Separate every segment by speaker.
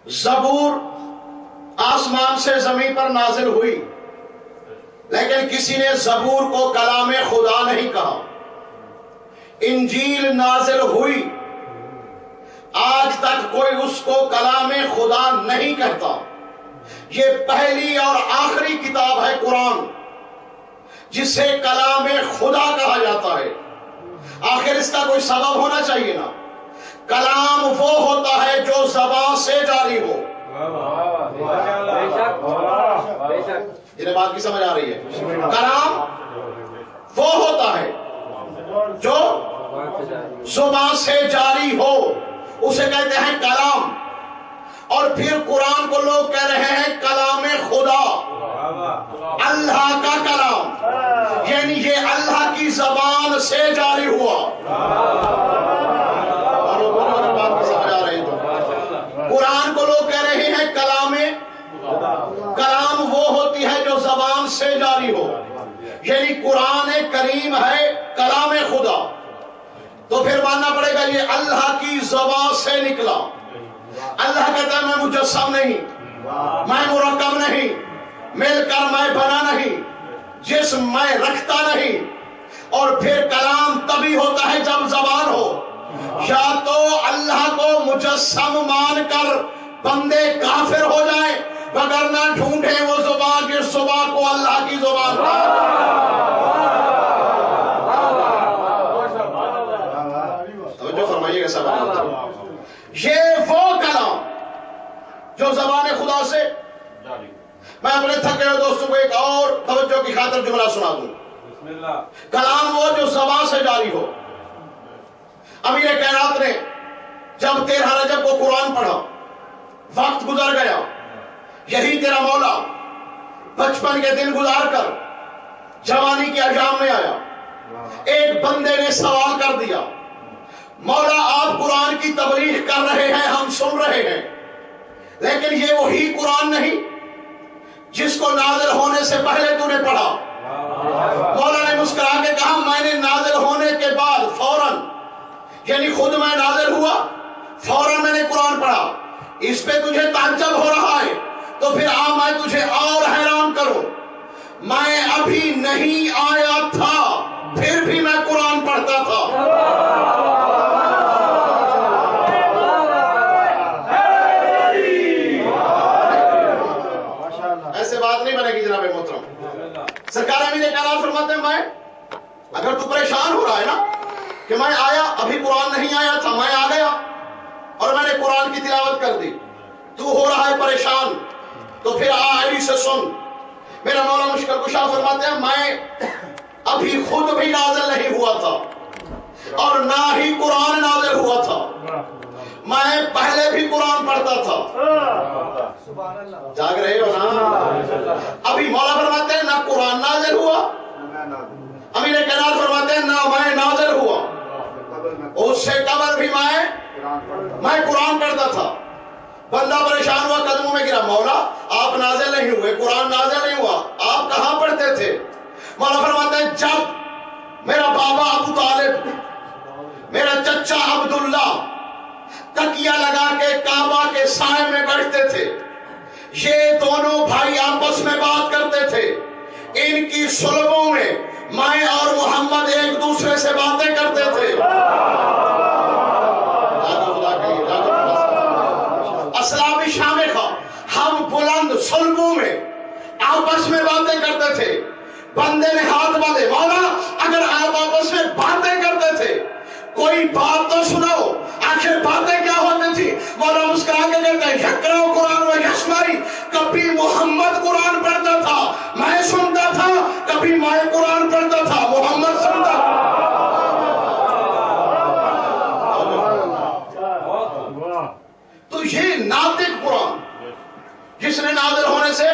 Speaker 1: زبور آسمان سے زمین پر نازل ہوئی، لیکن کسی نے زبور کو کلام خدا نہیں کہا۔ انجیل نازل ہوئی، آج تک کوئی اس کو کلام خدا نہیں کہتا۔ یہ پہلی اور آخری کتاب ہے قرآن، جسے کلام خدا کہا جاتا ہے۔ آخر اس کا کوئی سبب ہونا چاہیے نا۔ کلام وہ ہوتا ہے جو زبان سے جاری ہو۔ جنہیں بات کی سمجھ آ رہی ہے؟ کلام وہ ہوتا ہے جو زبان سے جاری ہو، اسے کہتے ہیں کلام۔ اور پھر قرآن کو لوگ کہہ رہے ہیں کلام خدا، اللہ کا کلام، یعنی یہ اللہ کی زبان سے جاری ہوا۔ بات کی سمجھ آ رہی ہے تو قرآن کو لوگ کہہ رہے ہیں کلام وہ ہوتی ہے جو زبان سے جاری ہو، یعنی قرآن کریم ہے کلام خدا۔ تو پھر ماننا پڑے گا یہ اللہ کی زبان سے نکلا۔ اللہ کہتا ہے میں مجسم نہیں، میں مرکب نہیں، مل کر میں بنا نہیں، جسم میں رکھتا نہیں۔ اور پھر کلام تبھی ہوتا ہے جب زبان ہو۔ یا تو اللہ کو مجسم مان کر بندے کافر ہو جائیں، وگرنہ ڈھونڈیں وہ زبان جس زبان کو اللہ کی زبان توجہ فرمائیے گا سب۔ یہ وہ کلام جو زبان خدا سے، میں اپنے تھکے ہوئے دوستوں کو ایک اور توجہ کی خاطر جملہ سنا دوں۔ کلام وہ جو زبان سے جاری ہو۔ امیر کائنات نے جب 13 رجب کو قرآن پڑھا، وقت گزر گیا، یہی تیرا مولا بچپن کے دن گزار کر جوانی کے ایام میں آیا۔ ایک بندے نے سوال کر دیا، مولا آپ قرآن کی تبلیغ کر رہے ہیں، ہم سن رہے ہیں، لیکن یہ وہی قرآن نہیں جس کو نازل ہونے سے پہلے تو نے پڑھا۔ مولا نے مسکرا کے کہا میں نے نازل ہونے کے بعد فوراً، یعنی خود میں نازل ہوا، فوراً میں نے قرآن پڑھا۔ اس پہ تجھے تعجب ہو رہا ہے تو پھر میں تجھے اور حیران کروں، میں ابھی نہیں آیا تھا پھر بھی میں قرآن پڑھتا تھا۔ ایسے بات نہیں بنے گی جناب محترم۔ سرکار امین کائنات فرماتے ہیں میں، اگر تو پریشان ہو رہا ہے نا کہ میں آیا ابھی قرآن نہیں آیا تھا، میں آ گیا اور میں نے قرآن کی تلاوت کر دی، تو ہو رہا ہے پریشان، تو پھر آئری سے سن۔ میرا مولا مشکل کشا فرماتے ہیں میں ابھی خود بھی نازل نہیں ہوا تھا اور نہ ہی قرآن نازل ہوا تھا، میں پہلے بھی قرآن پڑھتا تھا۔ جاگ رہے ہو نا؟ ابھی مولا فرماتے ہیں نہ قرآن نازل ہوا، امیر کائنات فرماتے ہیں نہ میں نازل ہوا، اس سے قبل بھی میں قرآن پڑھتا تھا۔ بندہ پریشان ہوا، قدموں میں گرا، مولا آپ نازل نہیں ہوئے، قرآن نازل نہیں ہوا، آپ کہاں پڑھتے تھے؟ مولا فرماتے ہیں جب میرا بابا ابو طالب، میرا چچا عبداللہ تکیہ لگا کے کعبہ کے سائے میں بیٹھتے تھے، یہ دونوں بھائی آپس میں بات کرتے تھے، ان کی صلبوں میں میں اور محمد ایک دوسرے سے باتیں کرتے تھے۔ اسلام شامخہ، ہم بلند صلبوں میں آپس میں باتیں کرتے تھے۔ بندے نے ہاتھ باندھے، مولا اگر آپ آپس میں باتیں کرتے تھے کوئی بات تو سناؤ، آخر باتیں کیا ہوتی تھی؟ مولا مسکرا کے کہتے ہیں یقرأ قرآن و یسمعی، کبھی محمد قرآن پڑھتا تھا میں سنتا تھا، کبھی میں قرآن پڑھتا تھا محمد سنتا تھا۔ تو یہ ناطق قرآن جس نے نازل ہونے سے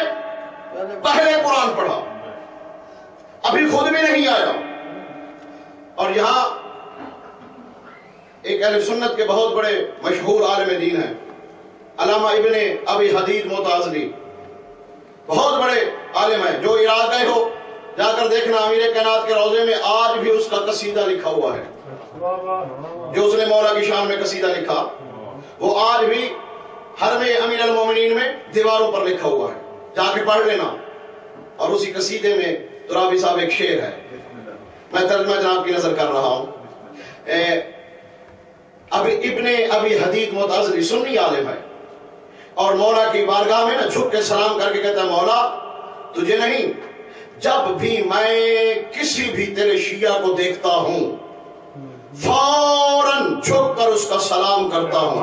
Speaker 1: پہلے قرآن پڑھا، ابھی خود بھی نہیں آیا۔ اور یہاں ایک اہل سنت کے بہت بڑے مشہور عالم دین ہیں، علامہ ابن ابی حدید معتزلی، بہت بڑے عالم ہیں، جو عراق گئے ہو جا کر دیکھنا، امیر کائنات کے روضے میں آج بھی اس کا قصیدہ لکھا ہوا ہے، جو اس نے مولا کی شان میں قصیدہ لکھا۔ وہ آج بھی حرم امیر المومنین میں دیواروں پر لکھا ہوا ہے، جا کے پڑھ لینا۔ اور اسی قصیدے میں ترابی صاحب ایک شعر ہے، میں ترجمہ جناب کی نظر کر رہا ہوں۔ ابن ابی حدید معتزلی سنی عالم ہے، اور مولا کی بارگاہ میں جھک کے سلام کر کے کہتا ہے مولا تجھے نہیں، جب بھی میں کسی بھی تیرے شیعہ کو دیکھتا ہوں فوراً جھک کر اس کا سلام کرتا ہوں۔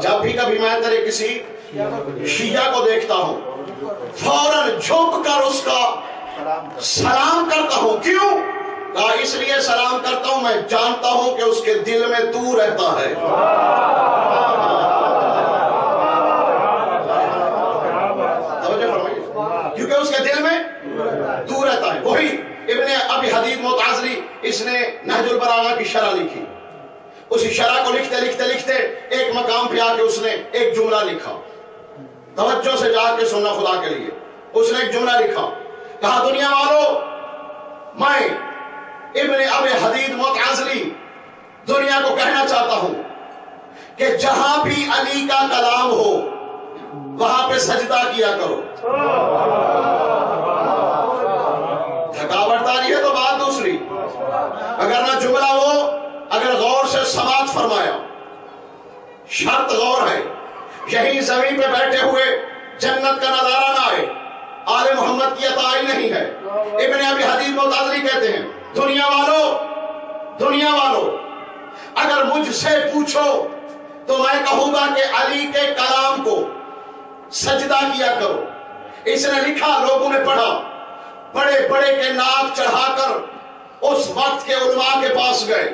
Speaker 1: جب بھی کبھی میں تیرے کسی شیعہ کو دیکھتا ہوں فوراً جھک کر اس کا سلام کرتا ہوں۔ کیوں؟ کہا اس لیے سلام کرتا ہوں، میں جانتا ہوں کہ اس کے دل میں تو رہتا ہے۔ کیونکہ اس کے دل میں تو رہتا ہے۔ وہی ابن ابی حدید معتزلی، اس نے نہج البلاغہ کی شرح لکھی، اسی شرح کو لکھتے لکھتے لکھتے ایک مقام پہ آ کے اس نے ایک جملہ لکھا، توجہ سے جا کے سننا خدا کے لیے۔ اس نے ایک جملہ لکھا، کہا دنیا والو میں ابن ابی حدید معتزلی دنیا کو کہنا چاہتا ہوں کہ جہاں بھی علی کا کلام ہو وہاں پہ سجدہ کیا کرو۔ تھکاوٹ تاری ہے تو بات دوسری، اگر نہ جملہ وہ اگر غور سے سماعت فرمایا، شرط غور ہے، یہی زمین پہ بیٹھے ہوئے جنت کا نظارہ نہ آئے، آل محمد کی عطا ہی نہیں ہے۔ ابن ابی حدید معتزلی کہتے ہیں دنیا والو اگر مجھ سے پوچھو تو میں کہوں گا کہ علی کے کلام کو سجدہ کیا کرو۔ اس نے لکھا، لوگوں نے پڑھا، بڑے بڑے کے ناک چڑھا کر اس وقت کے علماء کے پاس گئے۔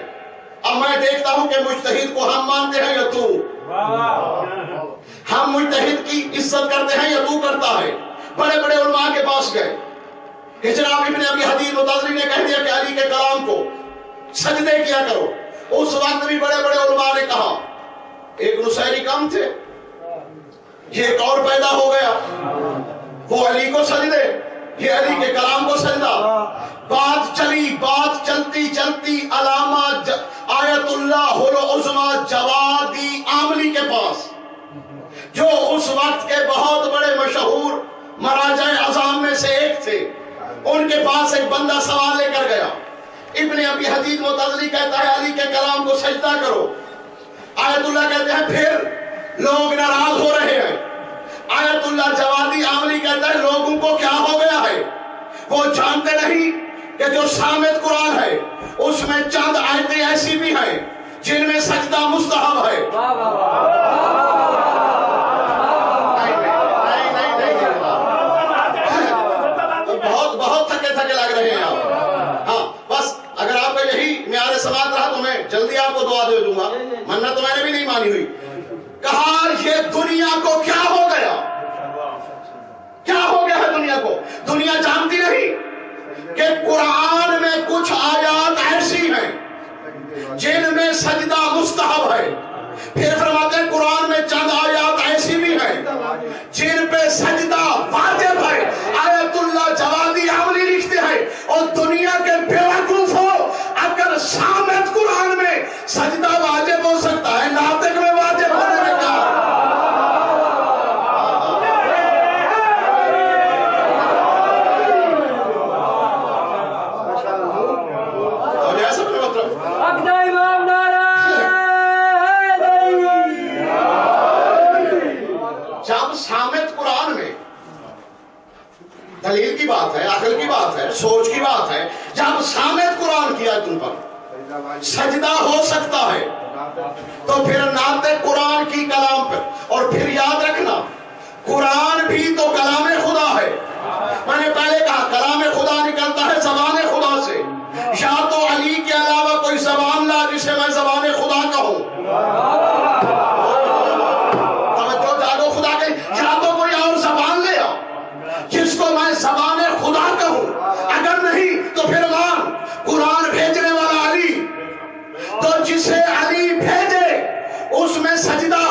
Speaker 1: اب میں دیکھتا ہوں کہ مجتہد کو ہم مانتے ہیں یا تو، ہم مجتہد کی عزت کرتے ہیں یا تو کرتا ہے۔ بڑے بڑے علماء کے پاس گئے کہ جناب ابن ابی حدید معتزلی نے کہہ دیا کہ علی کے کلام کو سجدے کیا کرو۔ اس وقت بھی بڑے بڑے علماء نے کہا، ایک نصیری کم تھے، یہ ایک اور پیدا ہو گیا، وہ علی کو سجدے، یہ علی کے کلام کو سجدہ۔ بات چلی، بات چلتی چلتی علامہ آیت اللہ العظمی جوادی عاملی کے پاس، جو اس وقت کے بہت بڑے مشہور مراجع اعظام میں سے ایک تھے، ان کے پاس ایک بندہ سوال لے کر گیا۔ ابن ابی حدید معتزلی کہتا ہے علی کے کلام کو سجدہ کرو، آیت اللہ کہتے ہیں پھر لوگ ناراض ہو رہے ہیں۔ آیت اللہ جوادی عاملی کہتا ہے لوگوں کو کیا ہو گیا ہے، وہ جانتے نہیں کہ جو صامت قرآن ہے اس میں چند آیتیں ایسی بھی ہیں جن میں سجدہ مستحب ہے۔ بہت تھکے لگ رہے ہیں آپ۔ ہاں بس اگر آپ کا یہی معیار سماعت رہا تو میں جلدی آپ کو دعا دے دوں گا، منت تو میں نے بھی نہیں مانی ہوئی۔ کہا یہ دنیا کو کیا ہو گیا، کیا ہو گیا ہے دنیا کو؟ دنیا جانتی نہیں کہ قرآن میں کچھ آیات ایسی ہیں جن میں سجدہ مستحب ہے، پھر فرماتے ہیں قرآن میں چند آیات ایسی بھی ہیں جن پہ سجدہ واجب ہے۔ آیت اللہ جوادی عاملی لکھتے ہیں اور دنیا کے بیوقوف ہو، اگر صامت قرآن میں سجدہ واجب ہو سکتا ہے، ناطق میں واجب ہونے میں کیا؟ جب صامت قرآن میں دلیل کی بات ہے، عقل کی بات ہے، سوچ کی بات ہے، جب صامت قرآن کی آیتوں پر سجدہ ہو سکتا ہے تو پھر ناطق قرآن کی کلام پر۔ اور پھر یاد رکھنا قرآن بھی تو کلام خدا ہے۔ میں نے پہلے کہا کلام خدا نکلتا ہے زبان خدا سے، یا تو علی کے علاوہ کوئی زبان لا جسے میں زبان خدا کہوں، توجہ جاگو خدا کے، یا تو کوئی اور زبان لے آ جس کو میں زبان خدا کہوں، اگر نہیں تو پھر مان قرآن بھیجنے والا علی، تو جسے علی بھیجے اس میں سجدہ